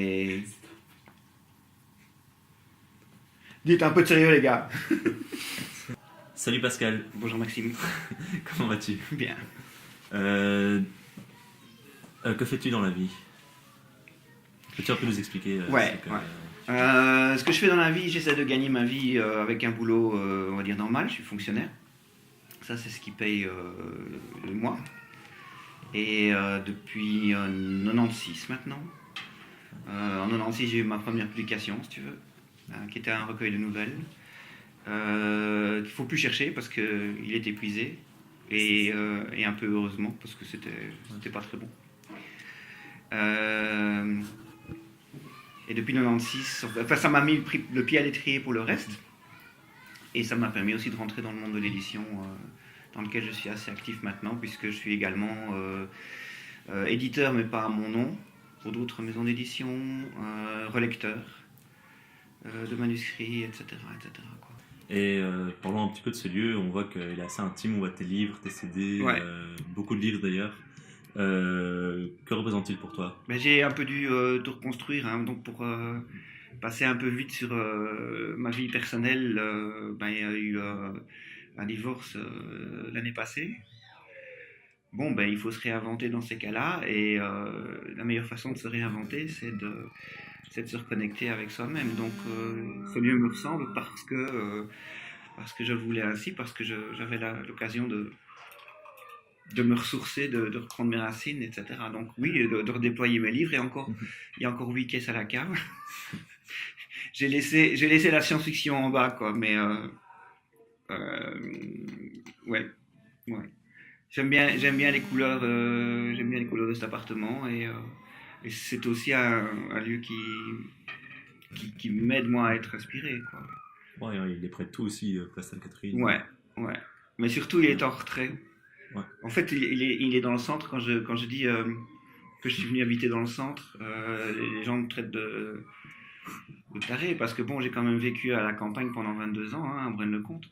Et... Dites un peu de sérieux, les gars. Salut Pascal, Bonjour Maxime. comment vas-tu? Bien. Que fais-tu dans la vie? Peux-tu un peu nous expliquer Ouais, ce que- ouais. Ce que je fais dans la vie, j'essaie de gagner ma vie avec un boulot, on va dire normal. Je suis fonctionnaire. Ça, c'est ce qui paye le mois. Et depuis 96 maintenant. En 96, j'ai eu ma première publication, si tu veux, qui était un recueil de nouvelles. Qu'il ne faut plus chercher parce qu'il est épuisé. Et un peu heureusement, parce que c'était pas très bon. Et depuis 96, enfin, ça m'a mis le pied à l'étrier pour le reste. Et ça m'a permis aussi de rentrer dans le monde de l'édition, dans lequel je suis assez actif maintenant, puisque je suis également éditeur, mais pas à mon nom, pour d'autres maisons d'édition, relecteur de manuscrits, etc. etc. quoi. Et parlons un petit peu de ce lieu, on voit qu'il est assez intime, on voit tes livres, tes CD, Ouais. beaucoup de livres d'ailleurs. Que représente-t-il pour toi? Ben, j'ai un peu dû tout reconstruire, hein, donc pour passer un peu vite sur ma vie personnelle, ben, il y a eu un divorce l'année passée. Bon, ben, il faut se réinventer dans ces cas-là, et la meilleure façon de se réinventer, c'est de se reconnecter avec soi-même. Donc, ce lieu me ressemble parce que je le voulais ainsi, parce que j'avais l'occasion de me ressourcer, de reprendre mes racines, etc. Donc oui, de redéployer mes livres, et encore, il y a encore 8 caisses à la cave. j'ai laissé la science-fiction en bas, quoi, mais ouais, ouais. J'aime bien les couleurs, j'aime bien les couleurs de cet appartement, et c'est aussi un lieu qui m'aide moi à être inspiré, quoi. Ouais, il est près de tout aussi, Place Sainte-Catherine. Ouais, ouais. Mais surtout, il est en retrait. Ouais. En fait, il est dans le centre. Quand je dis que je suis venu habiter dans le centre, les gens me traitent de taré, parce que bon, j'ai quand même vécu à la campagne pendant 22 ans, hein, à Braine-le-Comte.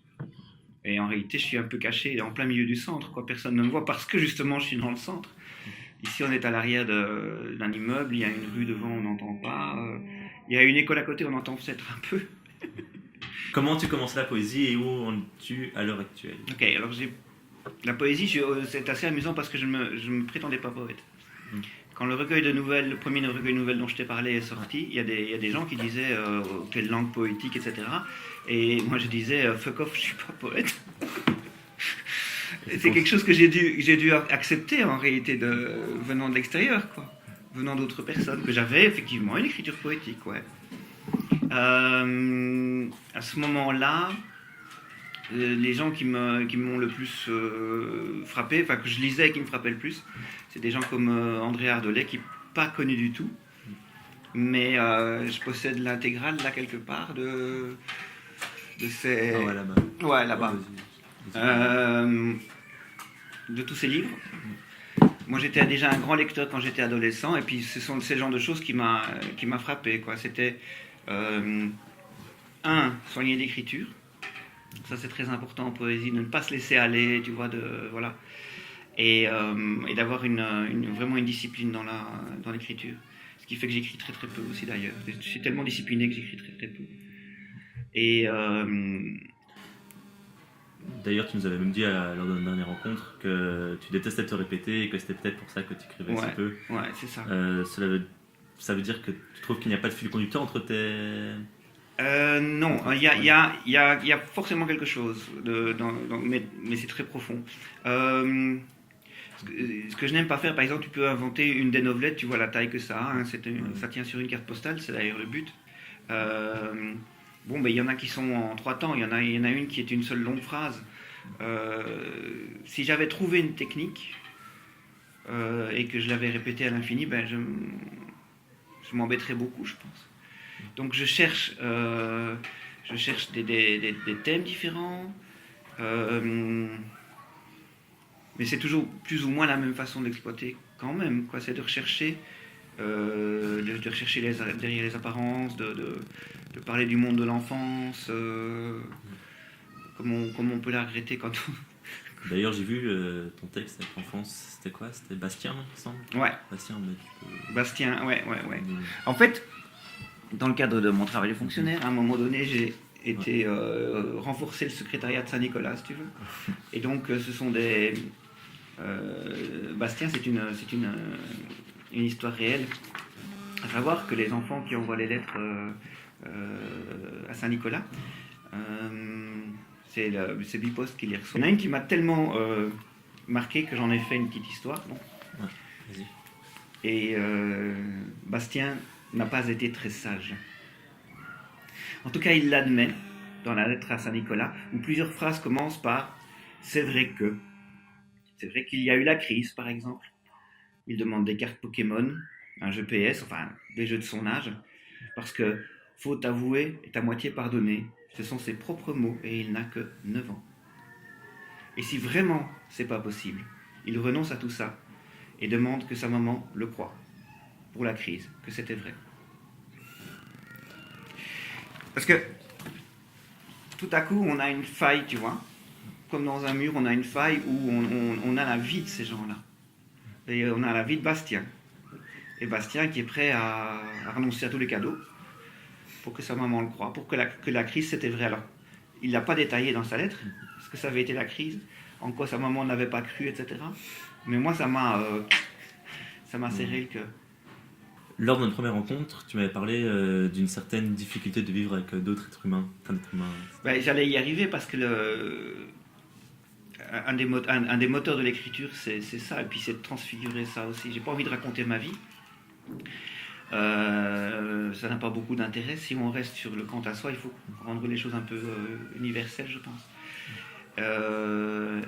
Et en réalité, je suis un peu caché en plein milieu du centre, quoi. Personne ne me voit parce que justement, je suis dans le centre. Ici, on est à l'arrière d'un immeuble, il y a une rue devant, on n'entend pas. Il y a une école à côté, on entend peut-être un peu. Comment tu commences la poésie et où en es-tu à l'heure actuelle? Ok, alors la poésie, c'est assez amusant parce que je me prétendais pas poète. Quand le recueil de nouvelles, le premier recueil de nouvelles dont je t'ai parlé est sorti, il y a des gens qui disaient quelle langue poétique, etc. Et moi je disais fuck off, je suis pas poète. C'est quelque chose que j'ai dû accepter en réalité venant de l'extérieur, quoi. Venant d'autres personnes, que j'avais effectivement une écriture poétique, ouais. À ce moment-là, les gens qui m'ont le plus frappé, enfin que je lisais et qui me frappaient le plus, c'est des gens comme André Ardelais, qui n'est pas connu du tout, mais je possède l'intégrale là quelque part de ces... Ah ouais, là-bas. Ouais, là-bas. Vas-y. De tous ces livres. Moi, j'étais déjà un grand lecteur quand j'étais adolescent, et puis ce sont ces genres de choses qui m'a frappé, quoi. C'était soigner l'écriture. Ça, c'est très important en poésie, de ne pas se laisser aller, tu vois, voilà. Et d'avoir vraiment une discipline dans l'écriture. Ce qui fait que j'écris très très peu aussi, d'ailleurs. Je suis tellement discipliné que j'écris très très peu. Et D'ailleurs, tu nous avais même dit lors de notre dernière rencontre que tu détestais te répéter et que c'était peut-être pour ça que tu écrivais si peu. Ouais, c'est ça. Ça veut dire que tu trouves qu'il n'y a pas de fil conducteur entre tes... Non, il y a forcément quelque chose, mais c'est très profond. Ce que je n'aime pas faire, par exemple, tu peux inventer une dénovelette, tu vois la taille que ça a, hein, ça tient sur une carte postale, c'est d'ailleurs le but. Bon, il y en a qui sont en 3 temps, il y en a une qui est une seule longue phrase. Si j'avais trouvé une technique et que je l'avais répétée à l'infini, je m'embêterais beaucoup, je pense. Donc je cherche des thèmes différents, mais c'est toujours plus ou moins la même façon d'exploiter quand même, quoi. C'est de rechercher derrière les apparences, de parler du monde de l'enfance, comme on peut la regretter quand D'ailleurs, j'ai vu ton texte avec l'enfance, c'était quoi? C'était Bastien, il me semble. Ouais. Bastien, tu peux... Bastien, ouais. En fait, dans le cadre de mon travail de fonctionnaire, à un moment donné, j'ai été renforcer le secrétariat de Saint-Nicolas, si tu veux. Et donc, ce sont des... Bastien, c'est une histoire réelle. À savoir que les enfants qui envoient les lettres à Saint-Nicolas, c'est Bipost qui les reçoit. Il y en a une qui m'a tellement marqué que j'en ai fait une petite histoire. Bon. Ouais, vas-y. Et Bastien n'a pas été très sage. En tout cas, il l'admet dans la lettre à Saint-Nicolas, où plusieurs phrases commencent par « c'est vrai que ». C'est vrai qu'il y a eu la crise, par exemple. Il demande des cartes Pokémon, un jeu PS, enfin des jeux de son âge, parce que faute avouée est à moitié pardonnée. Ce sont ses propres mots et il n'a que 9 ans. Et si vraiment c'est pas possible, il renonce à tout ça et demande que sa maman le croie pour la crise, que c'était vrai. Parce que tout à coup on a une faille, tu vois, comme dans un mur on a une faille où on a la vie de ces gens-là. Et on a la vie de Bastien. Et Bastien qui est prêt à renoncer à tous les cadeaux pour que sa maman le croie, pour que la crise c'était vrai. Alors, il ne l'a pas détaillé dans sa lettre, parce que ça avait été la crise, en quoi sa maman n'avait pas cru, etc. Mais moi, ça m'a serré le cœur. Lors de notre première rencontre, tu m'avais parlé d'une certaine difficulté de vivre avec d'autres êtres humains. Ben, j'allais y arriver parce que un des moteurs de l'écriture, c'est ça, et puis c'est de transfigurer ça aussi. J'ai pas envie de raconter ma vie. Ça n'a pas beaucoup d'intérêt. Si on reste sur le quant à soi, il faut rendre les choses un peu universelles, je pense.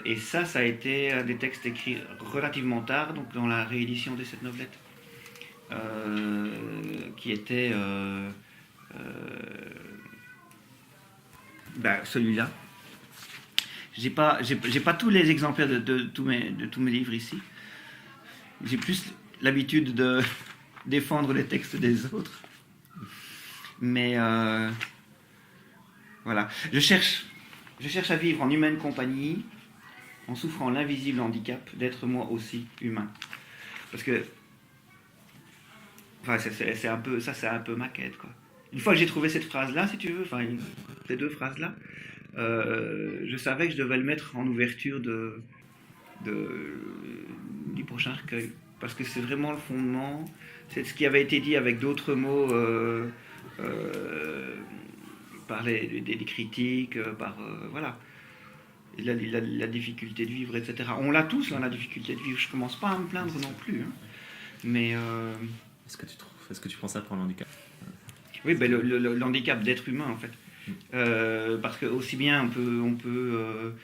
Et ça a été un des textes écrits relativement tard, donc dans la réédition de cette novelette, qui était celui-là. J'ai pas tous les exemplaires de tous mes livres ici. J'ai plus l'habitude de défendre les textes des autres. Mais voilà. Je cherche à vivre en humaine compagnie, en souffrant l'invisible handicap d'être moi aussi humain. Parce que enfin, c'est un peu ma quête, quoi. Une fois que j'ai trouvé cette phrase-là, si tu veux, enfin ces deux phrases-là, je savais que je devais le mettre en ouverture du prochain recueil. Parce que c'est vraiment le fondement. C'est ce qui avait été dit avec d'autres mots par des critiques, par voilà. La difficulté de vivre, etc. On l'a tous, la difficulté de vivre. Je commence pas à me plaindre non plus. Hein. Mais est-ce que tu prends ça pour un handicap? Oui, ben le handicap d'être humain en fait. Parce que aussi bien on peut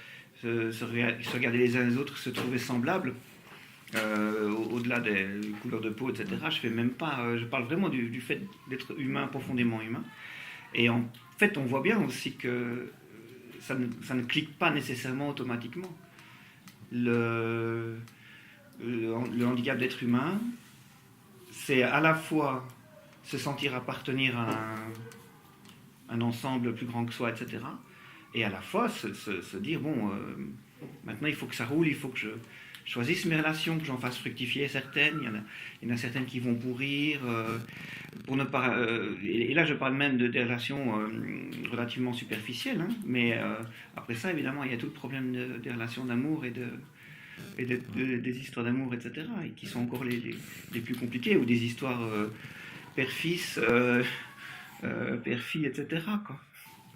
se regarder les uns les autres, se trouver semblables. Au-delà des couleurs de peau, etc. Je fais même pas. Je parle vraiment du fait d'être humain, profondément humain. Et en fait, on voit bien aussi que ça ne clique pas nécessairement automatiquement. Le handicap d'être humain, c'est à la fois se sentir appartenir à un ensemble plus grand que soi, etc. Et à la fois se dire bon, maintenant il faut que ça roule, il faut que je choisisse mes relations, que j'en fasse fructifier certaines. Il y en a certaines qui vont pourrir. Pour ne pas, et là, je parle même des relations relativement superficielles. Hein, mais après ça, évidemment, il y a tout le problème des relations d'amour et des histoires d'amour, etc. Et qui sont encore les plus compliquées, ou des histoires père-fils, père-fille, etc. Quoi.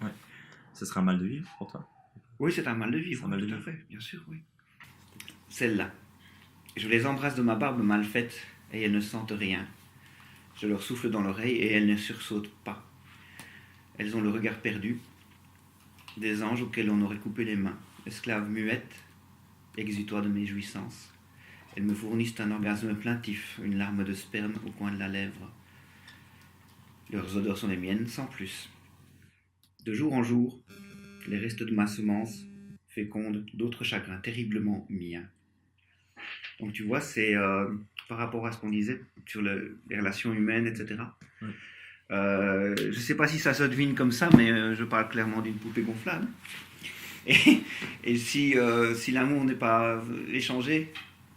Ouais. Ce sera un mal de vivre pour toi? Oui, c'est un mal de vivre, tout à fait, bien sûr, oui. Celles-là. Je les embrasse de ma barbe mal faite et elles ne sentent rien. Je leur souffle dans l'oreille et elles ne sursautent pas. Elles ont le regard perdu, des anges auxquels on aurait coupé les mains, esclaves muettes, exutoires de mes jouissances. Elles me fournissent un orgasme plaintif, une larme de sperme au coin de la lèvre. Leurs odeurs sont les miennes, sans plus. De jour en jour, les restes de ma semence fécondent d'autres chagrins terriblement miens. Donc tu vois, c'est par rapport à ce qu'on disait sur les relations humaines, etc. Ouais. Je ne sais pas si ça se devine comme ça, mais je parle clairement d'une poupée gonflable. Et si l'amour n'est pas échangé,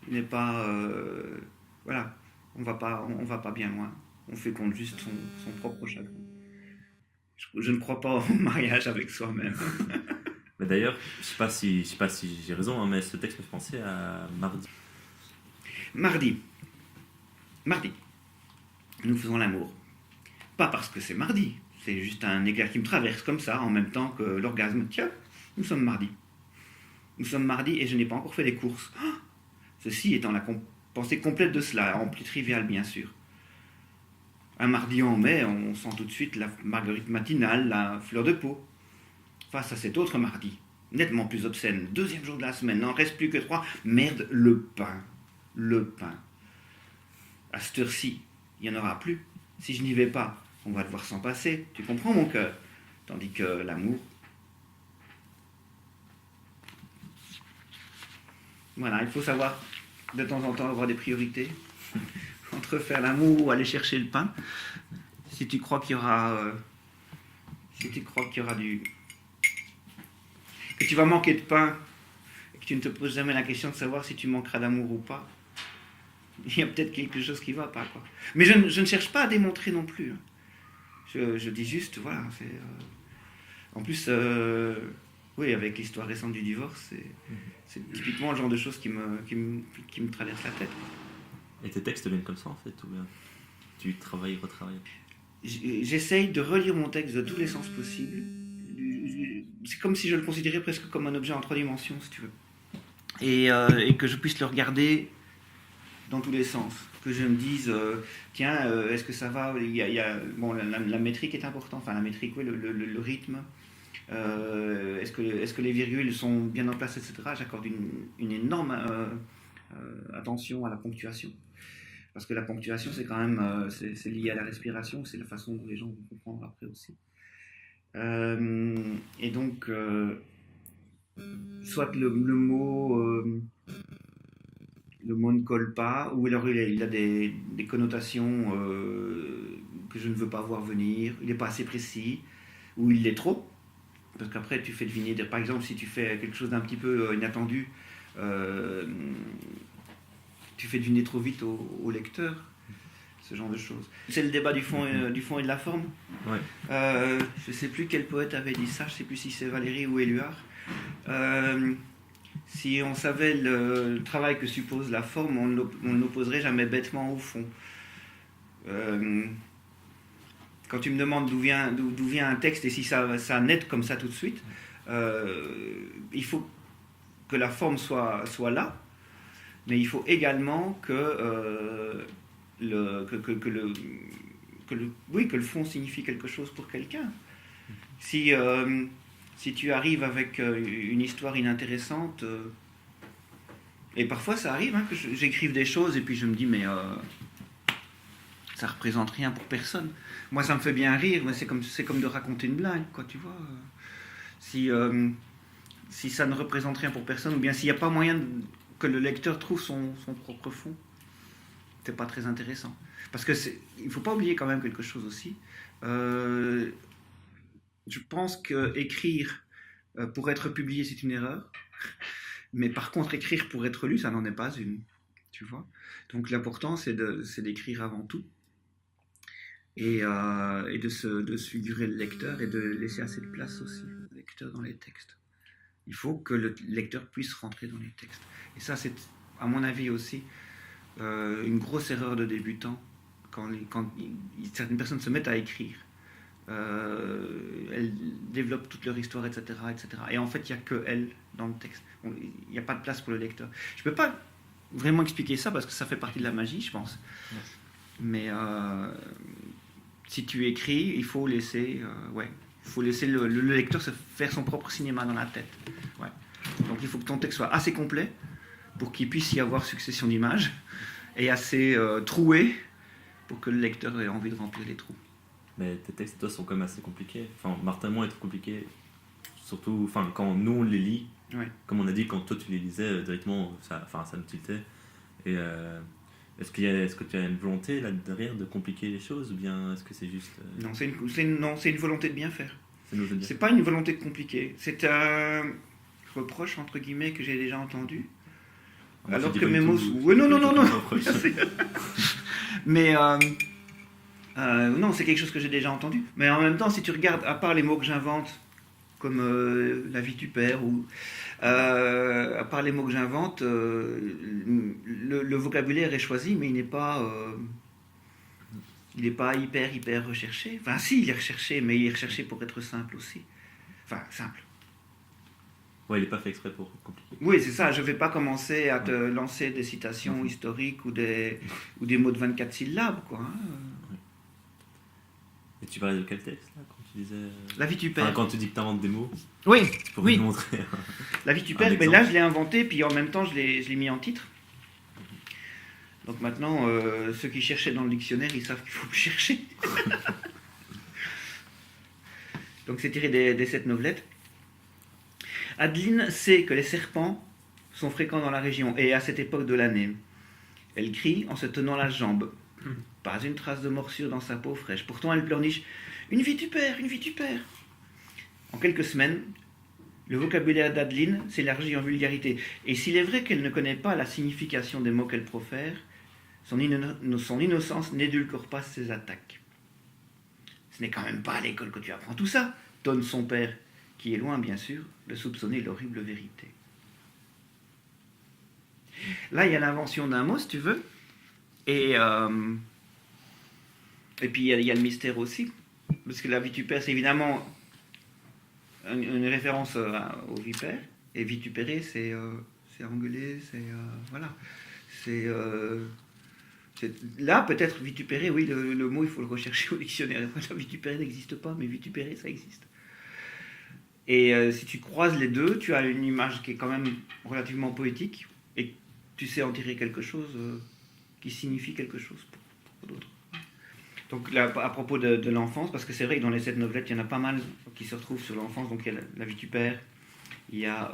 n'est pas... voilà, on va pas bien loin. On féconde juste son propre chagrin. Je ne crois pas au mariage avec soi-même. Mais d'ailleurs, je sais pas si j'ai raison, hein, mais ce texte me fait penser à mardi. Mardi, nous faisons l'amour. Pas parce que c'est mardi, c'est juste un éclair qui me traverse comme ça, en même temps que l'orgasme. Tiens, nous sommes mardi. Nous sommes mardi et je n'ai pas encore fait les courses. Ceci étant la pensée complète de cela, en plus trivial bien sûr. Un mardi en mai, on sent tout de suite la marguerite matinale, la fleur de peau. Face à cet autre mardi, nettement plus obscène, deuxième jour de la semaine, n'en reste plus que 3. Merde, le pain. Le pain. À cette heure-ci, il n'y en aura plus. Si je n'y vais pas, on va devoir s'en passer. Tu comprends mon cœur? Tandis que l'amour... Voilà, il faut savoir de temps en temps avoir des priorités. Entre faire l'amour ou aller chercher le pain. Si tu crois qu'il y aura... si tu crois qu'il y aura du... que tu vas manquer de pain, et que tu ne te poses jamais la question de savoir si tu manqueras d'amour ou pas, il y a peut-être quelque chose qui ne va pas, quoi. Mais je ne cherche pas à démontrer non plus. Je dis juste, voilà, c'est... En plus, oui, avec l'histoire récente du divorce, c'est typiquement le genre de choses qui me traverse la tête. Et tes textes viennent comme ça, en fait, ou bien tu travailles, retravailles? J'essaye de relire mon texte de tous les sens possibles. C'est comme si je le considérais presque comme un objet en 3 dimensions, si tu veux. Et que je puisse le regarder dans tous les sens. Que je me dise, tiens, est-ce que ça va? Bon, la métrique est importante, enfin la métrique, oui, le rythme. Est-ce que les virgules sont bien en place, etc. J'accorde une énorme attention à la ponctuation. Parce que la ponctuation, c'est quand même c'est lié à la respiration, c'est la façon dont les gens vont comprendre après aussi. Et donc, soit le mot ne colle pas, ou alors il a des connotations que je ne veux pas voir venir, il n'est pas assez précis, ou il l'est trop, parce qu'après tu fais deviner, par exemple si tu fais quelque chose d'un petit peu inattendu, tu fais deviner trop vite au lecteur, ce genre de choses. C'est le débat du fond et de la forme. Ouais. Je ne sais plus quel poète avait dit ça, je ne sais plus si c'est Valéry ou Éluard. Si on savait le travail que suppose la forme, on ne l'opposerait jamais bêtement au fond. Quand tu me demandes d'où vient un texte et si ça naît comme ça tout de suite, il faut que la forme soit là, mais il faut également que le fond signifie quelque chose pour quelqu'un. Si tu arrives avec une histoire inintéressante, et parfois ça arrive que j'écrive des choses et puis je me dis mais ça représente rien pour personne. Moi ça me fait bien rire, mais c'est comme de raconter une blague, quoi, tu vois. Si ça ne représente rien pour personne, ou bien s'il n'y a pas moyen que le lecteur trouve son propre fond, c'est pas très intéressant. Parce que il faut pas oublier quand même quelque chose aussi. Je pense que écrire pour être publié, c'est une erreur. Mais par contre, écrire pour être lu, ça n'en est pas une. Tu vois. Donc l'important, c'est d'écrire avant tout. Et de se figurer le lecteur et de laisser assez de place aussi au lecteur dans les textes. Il faut que le lecteur puisse rentrer dans les textes. Et ça, c'est, à mon avis aussi, une grosse erreur de débutant quand certaines personnes se mettent à écrire. Elles développent toute leur histoire, etc., etc. Et en fait, il n'y a que elles dans le texte. Il n'y a pas de place pour le lecteur. Je ne peux pas vraiment expliquer ça parce que ça fait partie de la magie, je pense. Ouais. Mais si tu écris, il faut laisser, le lecteur se faire son propre cinéma dans la tête. Ouais. Donc il faut que ton texte soit assez complet pour qu'il puisse y avoir succession d'images et assez troué pour que le lecteur ait envie de remplir les trous. Mais tes textes, toi, sont quand même assez compliqués. Enfin, Martin Moix est trop compliqué. Surtout, quand nous, on les lit. Ouais. Comme on a dit, quand toi, tu les lisais directement, ça nous tiltait. Et est-ce que tu as une volonté là derrière de compliquer les choses, ou bien est-ce que c'est juste... Non, c'est une volonté de bien faire. C'est pas une volonté de compliquer. reproches, entre guillemets, que j'ai déjà entendus. Moi, Alors je dis que pas mes du mots... tout- Ouais, non, pas non, du non, tout non. reproche. Mais non, c'est quelque chose que j'ai déjà entendu. Mais en même temps, si tu regardes, à part les mots que j'invente, comme la vitupère, ou à part les mots que j'invente, le vocabulaire est choisi, mais il n'est pas hyper recherché. Enfin, si, il est recherché, mais il est recherché pour être simple aussi. Enfin, simple. Ouais, il est pas fait exprès pour compliquer. Oui, c'est ça. Je ne vais pas commencer à te lancer des citations historiques ou des mots de 24 syllabes, quoi. Hein. Et tu parlais de quel texte, là, quand tu disais... La vitupère. Enfin, quand tu dis que tu inventes des mots, Oui, tu pourrais oui. nous montrer La vitupère, un ben là, exemple. je l'ai inventé, puis en même temps, je l'ai mis en titre. Donc maintenant, ceux qui cherchaient dans le dictionnaire, ils savent qu'il faut plus chercher. Donc c'est tiré des 7 novelettes. Adeline sait que les serpents sont fréquents dans la région, et à cette époque de l'année. Elle crie en se tenant la jambe. Pas une trace de morsure dans sa peau fraîche. Pourtant, elle pleurniche « Une vitupère, une vitupère !» En quelques semaines, le vocabulaire d'Adeline s'élargit en vulgarité. Et s'il est vrai qu'elle ne connaît pas la signification des mots qu'elle profère, son innocence n'édulcore pas ses attaques. Ce n'est quand même pas à l'école que tu apprends tout ça, tonne son père, qui est loin, bien sûr, de soupçonner l'horrible vérité. Là, il y a l'invention d'un mot, si tu veux, et puis il y a le mystère aussi, parce que la vitupère, c'est évidemment une référence aux vipères, et vitupérer, c'est engueuler, voilà. Là, peut-être vitupérer, oui, le mot, il faut le rechercher au dictionnaire. Vitupérer n'existe pas, mais vitupérer, ça existe. Et si tu croises les deux, tu as une image qui est quand même relativement poétique, et tu sais en tirer quelque chose qui signifie quelque chose pour d'autres. Donc là, à propos de l'enfance, parce que c'est vrai que dans les 7 novelettes, il y en a pas mal qui se retrouvent sur l'enfance. Donc il y a la vitupère, il y a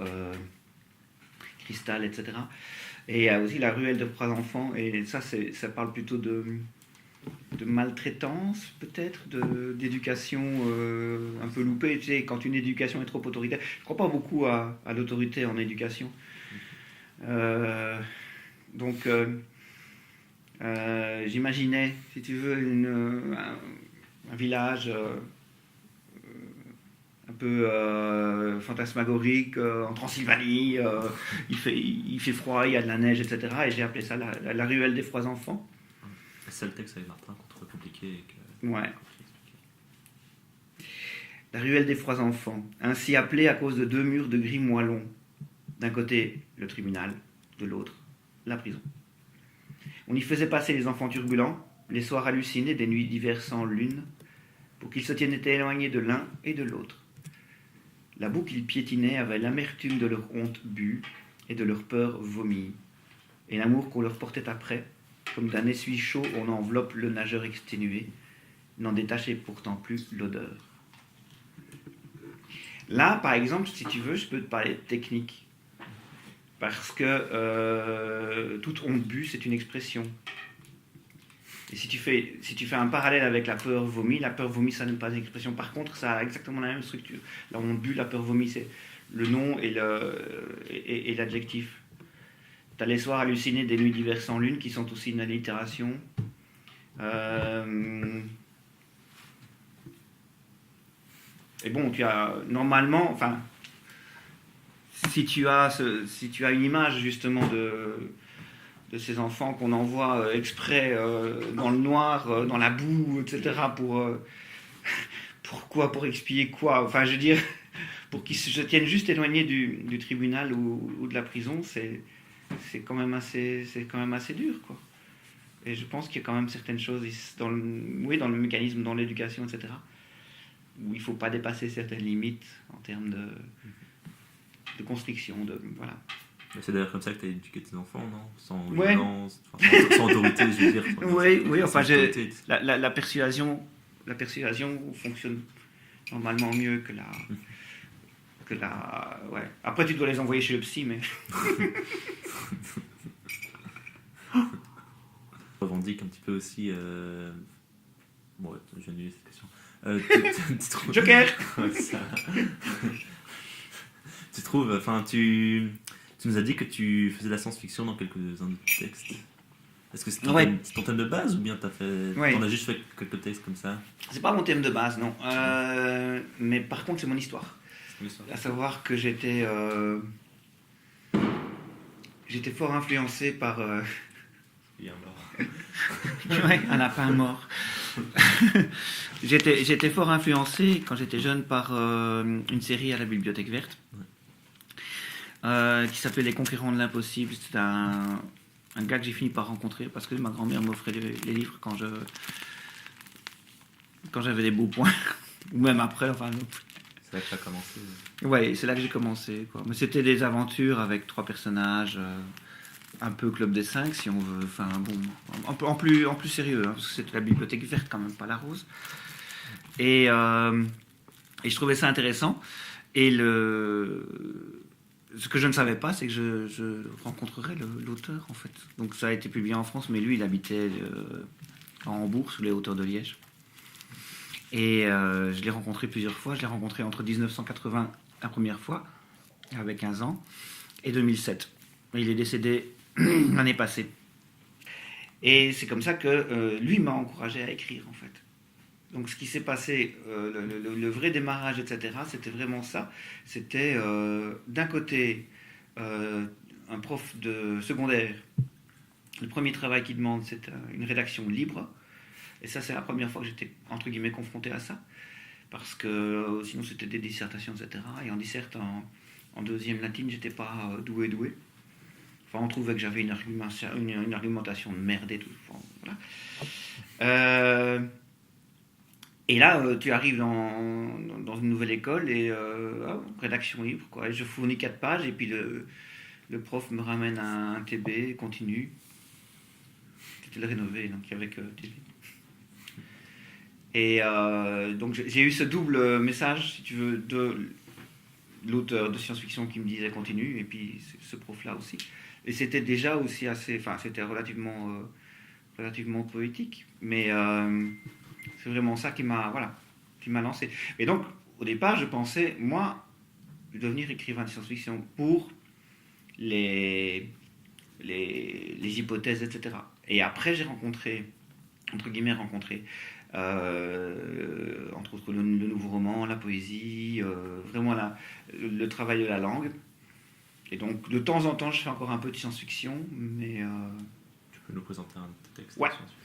Cristal, etc. Et il y a aussi la ruelle de 3 enfants. Et ça parle plutôt de maltraitance, peut-être, d'éducation un peu loupée. Tu sais, quand une éducation est trop autoritaire. Je ne crois pas beaucoup à l'autorité en éducation. Donc... j'imaginais, si tu veux, un village un peu fantasmagorique en Transylvanie. Il fait froid, il y a de la neige, etc. Et j'ai appelé ça la ruelle des 3 enfants. C'est le texte avec Martin qu'on trouve compliqué. Et que... Ouais. La ruelle des 3 enfants, ainsi appelée à cause de 2 murs de gris moellons. D'un côté, le tribunal, de l'autre, la prison. On y faisait passer les enfants turbulents, les soirs hallucinés des nuits d'hiver sans lune, pour qu'ils se tiennent éloignés de l'un et de l'autre. La boue qu'ils piétinaient avait l'amertume de leur honte bue et de leur peur vomie, et l'amour qu'on leur portait après, comme d'un essuie chaud on enveloppe le nageur exténué, n'en détachait pourtant plus l'odeur. Là, par exemple, si tu veux, je peux te parler de technique. Parce que toute honte bue, c'est une expression. Et si tu fais un parallèle avec la peur vomi, ça n'est pas une expression. Par contre, ça a exactement la même structure. La honte bue, la peur vomi, c'est le nom et l'adjectif. Tu as les soirs hallucinés des nuits d'hiver sans lune, qui sont aussi une allitération. Et bon, tu as normalement... Enfin, si tu as une image justement de ces enfants qu'on envoie exprès dans le noir, dans la boue, etc. Pourquoi? Pour expier quoi? Enfin, je veux dire, pour qu'ils se tiennent juste éloignés du tribunal ou de la prison, c'est quand même assez dur, quoi. Et je pense qu'il y a quand même certaines choses dans le mécanisme, dans l'éducation, etc., où il ne faut pas dépasser certaines limites en termes de constriction, voilà. Mais c'est d'ailleurs comme ça que tu as éduqué tes enfants, non? Sans ouais. violence, sans autorité, je veux dire. Oui, enfin, la persuasion fonctionne normalement mieux que la... Ouais. Après, tu dois les envoyer chez le psy, mais... Je revendique un petit peu aussi... Bon, ouais, je viens d'annuler cette question. Joker. Ça... Tu trouves, enfin, tu nous as dit que tu faisais de la science-fiction dans quelques-uns de tes textes. Est-ce que c'est ton thème de base ou bien t'en as juste fait quelques textes comme ça? C'est pas mon thème de base, non. Mais par contre, c'est mon histoire. À savoir que j'étais fort influencé par... Il y a un mort. Ouais, un lapin mort. J'étais fort influencé quand j'étais jeune par une série à la Bibliothèque Verte qui s'appelait Les Conquérants de l'Impossible. C'était un gars que j'ai fini par rencontrer parce que ma grand-mère m'offrait les livres quand j'avais des beaux points, ou même après. Enfin, c'est là que tu as commencé. Ouais, c'est là que j'ai commencé, quoi. Mais c'était des aventures avec 3 personnages, un peu Club des 5 si on veut. Enfin bon, en plus sérieux, hein, parce que c'était la Bibliothèque Verte quand même, pas la rose. Et je trouvais ça intéressant. Et ce que je ne savais pas, c'est que je rencontrerais l'auteur, en fait. Donc ça a été publié en France, mais lui, il habitait à Hambourg, sous les hauteurs de Liège. Et je l'ai rencontré plusieurs fois. Je l'ai rencontré entre 1980, la première fois, avec 15 ans, et 2007. Il est décédé l'année passée. Et c'est comme ça que lui m'a encouragé à écrire, en fait. Donc ce qui s'est passé, le vrai démarrage, etc., c'était vraiment ça. C'était d'un côté un prof de secondaire. Le premier travail qu'il demande, c'est une rédaction libre. Et ça, c'est la première fois que j'étais, entre guillemets, confronté à ça. Parce que sinon, c'était des dissertations, etc. Et en disserte, en deuxième latine, j'étais pas doué. Enfin, on trouvait que j'avais une argumentation de merde et tout. Enfin, voilà. Et là, tu arrives dans une nouvelle école et rédaction libre, quoi. Et je fournis 4 pages et puis le prof me ramène un TB, continue. C'était le rénové, donc il n'y avait que TB. Et donc j'ai eu ce double message, si tu veux, de l'auteur de science-fiction qui me disait continue, et puis ce prof-là aussi. Et c'était déjà aussi assez... Enfin, c'était relativement poétique, mais... c'est vraiment ça qui m'a lancé. Et donc, au départ, je pensais, moi, devenir écrivain de science-fiction pour les hypothèses, etc. Et après, j'ai rencontré, entre guillemets, entre autres, le nouveau roman, la poésie, vraiment le travail de la langue. Et donc, de temps en temps, je fais encore un peu de science-fiction, mais... Tu peux nous présenter un texte de science-fiction?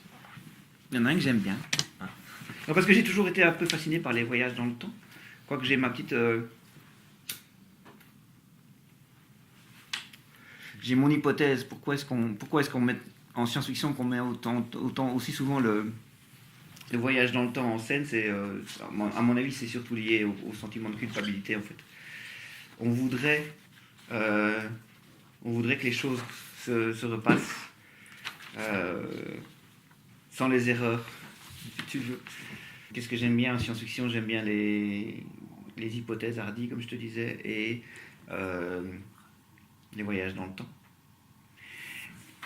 Il y en a un que j'aime bien. Ah. Non, parce que j'ai toujours été un peu fasciné par les voyages dans le temps. Quoique j'ai ma petite... J'ai mon hypothèse. Pourquoi est-ce qu'on met en science-fiction qu'on met aussi souvent le voyage dans le temps en scène? C'est, à mon avis, c'est surtout lié au sentiment de culpabilité, en fait. On voudrait que les choses se repassent sans les erreurs, si tu veux. Qu'est-ce que j'aime bien en science-fiction? J'aime bien les hypothèses hardies, comme je te disais, et les voyages dans le temps.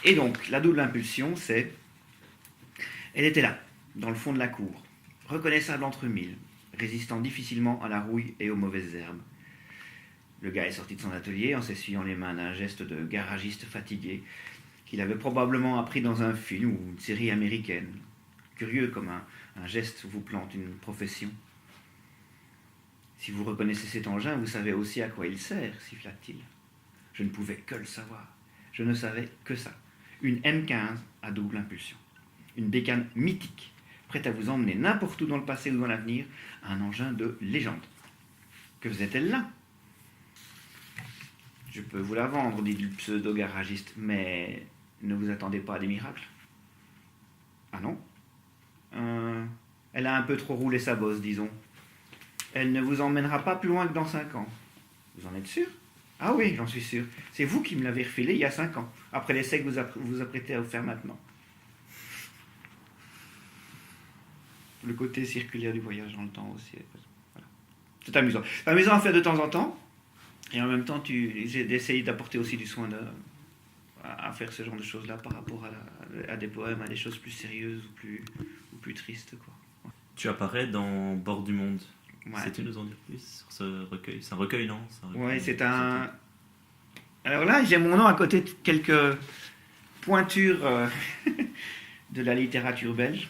Et donc, la double impulsion, c'est... Elle était là, dans le fond de la cour, reconnaissable entre mille, résistant difficilement à la rouille et aux mauvaises herbes. Le gars est sorti de son atelier en s'essuyant les mains d'un geste de garagiste fatigué qu'il avait probablement appris dans un film ou une série américaine. Curieux comme un geste vous plante une profession. Si vous reconnaissez cet engin, vous savez aussi à quoi il sert, siffla-t-il. Je ne pouvais que le savoir. Je ne savais que ça. Une M15 à double impulsion. Une bécane mythique, prête à vous emmener n'importe où dans le passé ou dans l'avenir, un engin de légende. Que faisait-elle là? Je peux vous la vendre, dit le pseudo-garagiste, mais ne vous attendez pas à des miracles. Ah non? Elle a un peu trop roulé sa bosse, disons. Elle ne vous emmènera pas plus loin que dans 5 ans. Vous en êtes sûr? Ah oui, j'en suis sûr. C'est vous qui me l'avez refilé il y a 5 ans, après l'essai que vous vous apprêtez à faire maintenant. Le côté circulaire du voyage dans le temps aussi. Voilà. C'est amusant. C'est amusant à faire de temps en temps, et en même temps, j'ai essayé d'apporter aussi du soin à faire ce genre de choses-là par rapport à des poèmes, à des choses plus sérieuses ou plus tristes, quoi. Tu apparais dans Bord du Monde. Ouais. Sais-tu nous en dire plus sur ce recueil? C'est un recueil, non? Oui, c'est un... Alors là, j'ai mon nom à côté de quelques pointures de la littérature belge.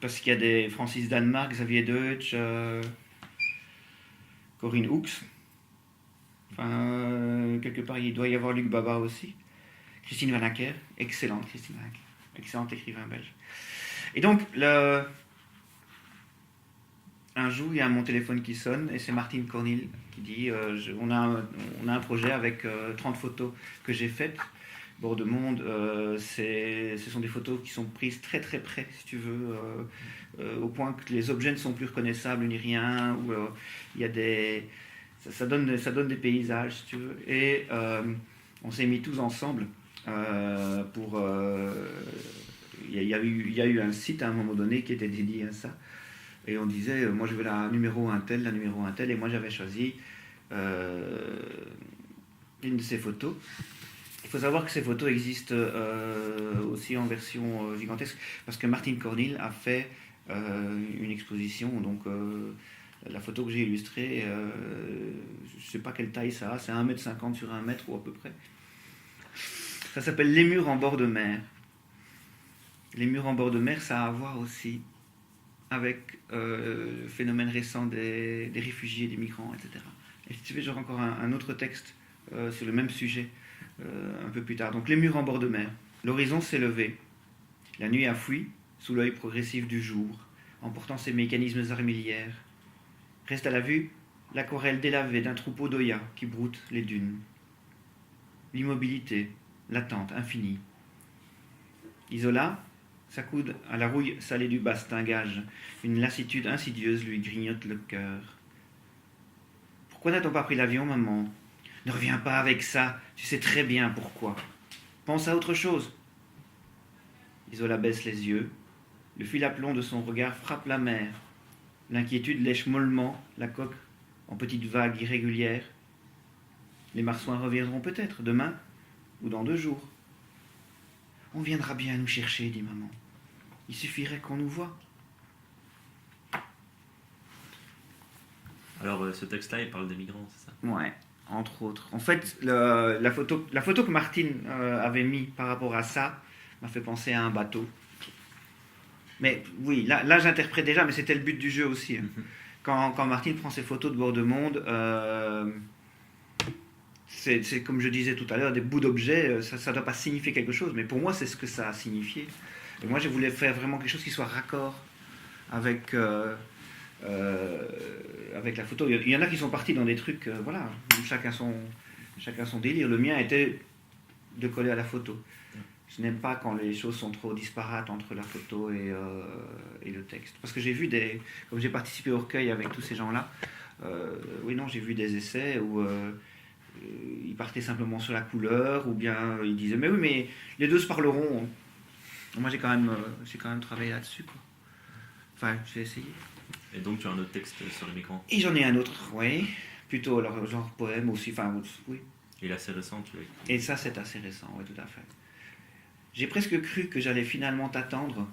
Parce qu'il y a des Francis Danemark, Xavier Deutsch, Corinne Hooks. Enfin, quelque part, il doit y avoir Luc Baba aussi. Christine Vanacker, excellente Christine Vanacker, excellent écrivain belge. Et donc, un jour, il y a mon téléphone qui sonne et c'est Martine Cornil qui dit on a un projet avec 30 photos que j'ai faites. Bord de monde, ce sont des photos qui sont prises très très près, si tu veux, au point que les objets ne sont plus reconnaissables ni rien. Ou il y a des, ça donne des paysages, si tu veux. Et on s'est mis tous ensemble pour. Il y a eu un site à un moment donné qui était dédié à ça. Et on disait, moi je veux la numéro un tel, et moi j'avais choisi une de ces photos. Il faut savoir que ces photos existent aussi en version gigantesque, parce que Martine Cornil a fait une exposition, donc la photo que j'ai illustrée, je ne sais pas quelle taille ça a, c'est 1,50 m sur 1 mètre ou à peu près. Ça s'appelle Les murs en bord de mer. Les murs en bord de mer, ça a à voir aussi avec le phénomène récent des réfugiés, des migrants, etc. Et si tu veux, j'aurai encore un autre texte sur le même sujet un peu plus tard. Donc les murs en bord de mer. L'horizon s'est levé. La nuit a fui sous l'œil progressif du jour, emportant ses mécanismes armilières. Reste à la vue l'aquarelle délavée d'un troupeau d'oyas qui broutent les dunes. L'immobilité, l'attente infinie. Isola s'accoude à la rouille salée du bastingage. Une lassitude insidieuse lui grignote le cœur. Pourquoi n'a-t-on pas pris l'avion, maman? Ne reviens pas avec ça, tu sais très bien pourquoi. Pense à autre chose. Isola baisse les yeux. Le fil à plomb de son regard frappe la mer. L'inquiétude lèche mollement la coque en petites vagues irrégulières. Les marsouins reviendront peut-être demain ou dans 2 jours. On viendra bien nous chercher, dit maman. Il suffirait qu'on nous voie. Alors, ce texte-là, il parle des migrants, c'est ça? Ouais, entre autres. En fait, la photo que Martine avait mis par rapport à ça m'a fait penser à un bateau. Mais oui, là j'interprète déjà, mais c'était le but du jeu aussi. Quand Martine prend ses photos de bord de monde, c'est comme je disais tout à l'heure, des bouts d'objets, ça ne doit pas signifier quelque chose, mais pour moi c'est ce que ça a signifié. Et moi je voulais faire vraiment quelque chose qui soit raccord avec la photo. Il y en a qui sont partis dans des trucs, voilà, chacun son délire. Le mien était de coller à la photo. Je n'aime pas quand les choses sont trop disparates entre la photo et le texte. Parce que j'ai vu comme j'ai participé au recueil avec tous ces gens-là, j'ai vu des essais où ils partaient simplement sur la couleur, ou bien ils disaient mais oui, mais les deux se parleront. Moi j'ai quand même travaillé là-dessus, quoi. Enfin, j'ai essayé. Et donc tu as un autre texte sur les migrants? Et j'en ai un autre, oui, plutôt alors, genre poème aussi, enfin oui. Il est assez récent, tu l'as écrit. Et ça c'est assez récent, oui, tout à fait. J'ai presque cru que j'allais finalement t'attendre,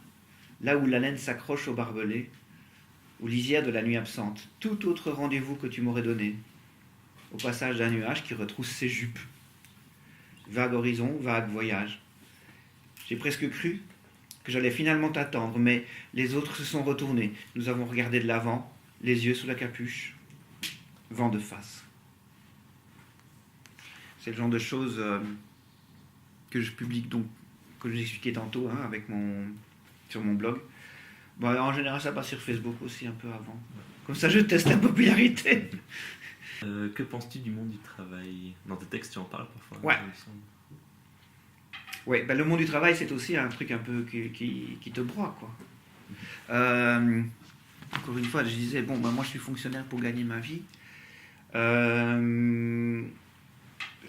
là où la laine s'accroche au barbelé, aux lisières de la nuit absente, tout autre rendez-vous que tu m'aurais donné, au passage d'un nuage qui retrousse ses jupes. Vague horizon, vague voyage. J'ai presque cru que j'allais finalement t'attendre, mais les autres se sont retournés. Nous avons regardé de l'avant, les yeux sous la capuche. Vent de face. C'est le genre de choses que je publie, donc, que j'expliquais tantôt sur mon blog. Bon, en général, ça passe sur Facebook aussi un peu avant. Comme ça, je teste la popularité. Que penses-tu du monde du travail? Dans tes textes, tu en parles parfois. Ouais. Ouais, le monde du travail, c'est aussi un truc un peu qui te broie, quoi. Encore une fois, je disais, moi je suis fonctionnaire pour gagner ma vie.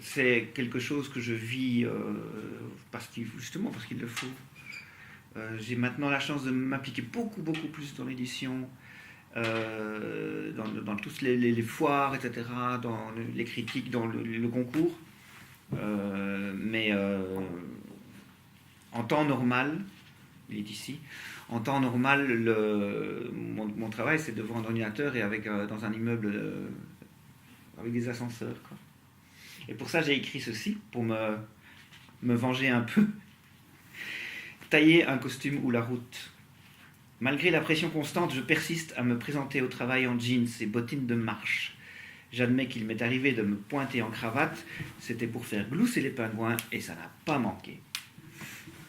C'est quelque chose que je vis parce qu'il le faut. J'ai maintenant la chance de m'appliquer beaucoup plus dans l'édition, dans tous les foires, etc., dans les critiques, dans le concours. Mais en temps normal, il est ici. En temps normal, mon travail, c'est devant un ordinateur et dans un immeuble avec des ascenseurs, quoi. Et pour ça, j'ai écrit ceci, pour me venger un peu. Tailler un costume ou la route. Malgré la pression constante, je persiste à me présenter au travail en jeans et bottines de marche. J'admets qu'il m'est arrivé de me pointer en cravate, c'était pour faire glousser les pingouins et ça n'a pas manqué.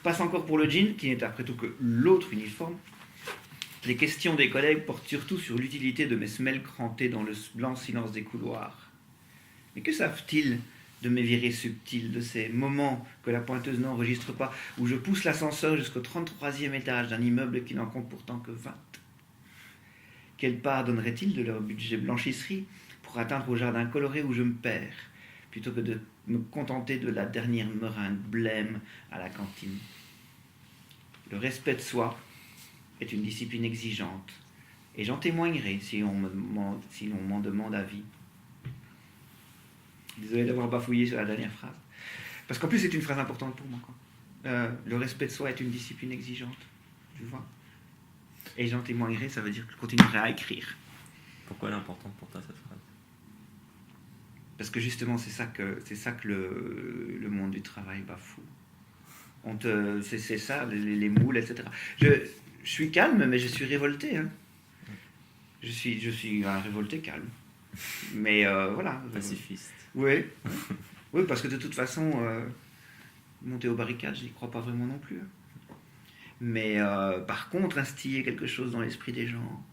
Passe encore pour le jean, qui n'est après tout que l'autre uniforme. Les questions des collègues portent surtout sur l'utilité de mes semelles crantées dans le blanc silence des couloirs. Mais que savent-ils de mes virées subtiles, de ces moments que la pointeuse n'enregistre pas, où je pousse l'ascenseur jusqu'au 33e étage d'un immeuble qui n'en compte pourtant que 20? Quelle part donneraient-ils de leur budget blanchisserie pour atteindre au jardin coloré où je me perds, plutôt que de me contenter de la dernière meringue blême à la cantine? Le respect de soi est une discipline exigeante, et j'en témoignerai si l'on m'en demande avis. Désolé d'avoir bafouillé sur la dernière phrase. Parce qu'en plus, c'est une phrase importante pour moi, quoi. Le respect de soi est une discipline exigeante, tu vois. Et j'en témoignerai, ça veut dire que je continuerai à écrire. Pourquoi elle est importante pour toi, cette phrase? Parce que justement, c'est ça que le monde du travail bafoue. C'est ça, les moules, etc. Je suis calme, mais je suis révolté. Hein. Je suis un révolté calme. Mais voilà. Pacifiste. Oui. Oui, parce que de toute façon, monter aux barricades, je n'y crois pas vraiment non plus. Mais par contre, instiller quelque chose dans l'esprit des gens.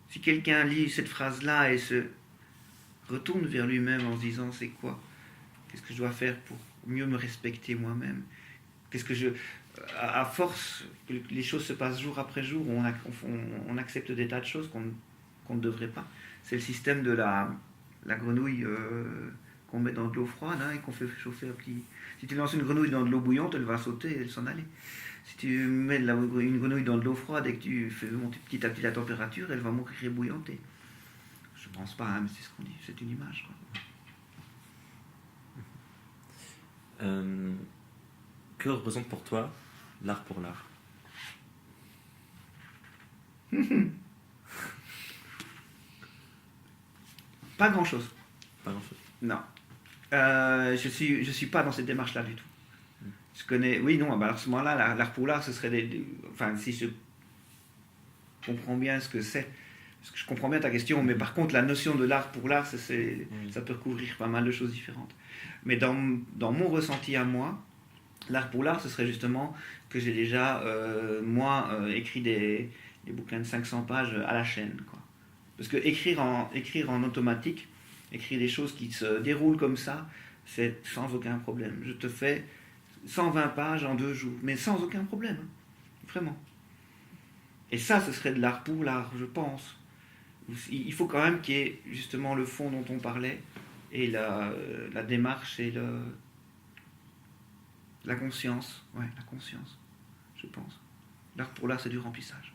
Si quelqu'un lit cette phrase-là et se retourne vers lui-même en se disant c'est quoi? Qu'est-ce que je dois faire pour mieux me respecter moi-même? Qu'est-ce que à force que les choses se passent jour après jour, on accepte des tas de choses qu'on ne devrait pas. C'est le système de la grenouille qu'on met dans de l'eau froide hein, et qu'on fait chauffer un petit. Si tu lances une grenouille dans de l'eau bouillante, elle va sauter et elle s'en aller. Si tu mets une grenouille dans de l'eau froide et que tu fais monter petit à petit la température, elle va mourir ébouillantée. Je ne pense pas, hein, mais c'est ce qu'on dit, c'est une image. Que représente pour toi l'art pour l'art? Pas grand-chose. Pas grand-chose. Non. Je suis pas dans cette démarche-là du tout. Je connais. Oui, non. Bah, à ce moment-là, l'art pour l'art, ce serait enfin, si je comprends bien ce que c'est. Parce que je comprends bien ta question, mais par contre, la notion de l'art pour l'art, ça peut recouvrir pas mal de choses différentes. Mais dans mon ressenti à moi, l'art pour l'art, ce serait justement que j'ai déjà, écrit des bouquins de 500 pages à la chaîne, quoi. Parce que écrire en automatique, écrire des choses qui se déroulent comme ça, c'est sans aucun problème. Je te fais 120 pages en 2 jours, mais sans aucun problème. Vraiment. Et ça, ce serait de l'art pour l'art, je pense. Il faut quand même qu'il y ait justement le fond dont on parlait, et la démarche et la conscience. Ouais, la conscience, je pense. L'art pour l'art, c'est du remplissage.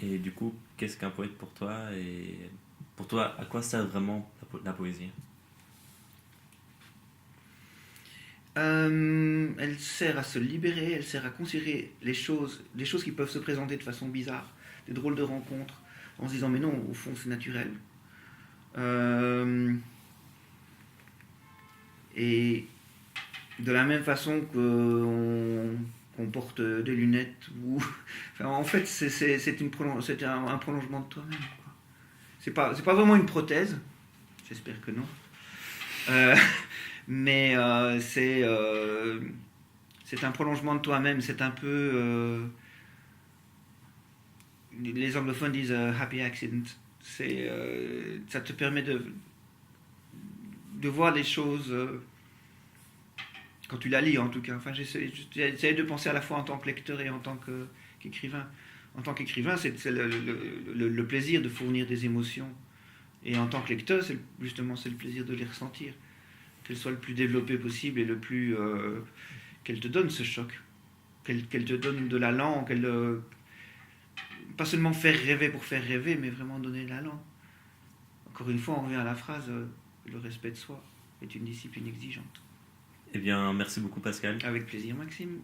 Et du coup, qu'est-ce qu'un poète pour toi? Et pour toi, à quoi sert vraiment la poésie? Elle sert à se libérer, elle sert à considérer les choses qui peuvent se présenter de façon bizarre, des drôles de rencontres, en se disant mais non, au fond c'est naturel. Et de la même façon qu'on porte des lunettes, ou enfin, en fait c'est un prolongement de toi-même, quoi. C'est pas vraiment une prothèse, j'espère que non. Mais c'est un prolongement de toi-même, c'est un peu... les anglophones disent happy accident. Ça te permet de voir les choses quand tu la lis, en tout cas. Enfin, j'essaie de penser à la fois en tant que lecteur et en tant qu'écrivain. En tant qu'écrivain, c'est le plaisir de fournir des émotions. Et en tant que lecteur, c'est le plaisir de les ressentir. Qu'elle soit le plus développée possible et le plus... qu'elle te donne ce choc. Qu'elle te donne de l'allant, pas seulement faire rêver pour faire rêver, mais vraiment donner de l'allant. Encore une fois, on revient à la phrase le respect de soi est une discipline exigeante. Eh bien, merci beaucoup Pascal. Avec plaisir, Maxime.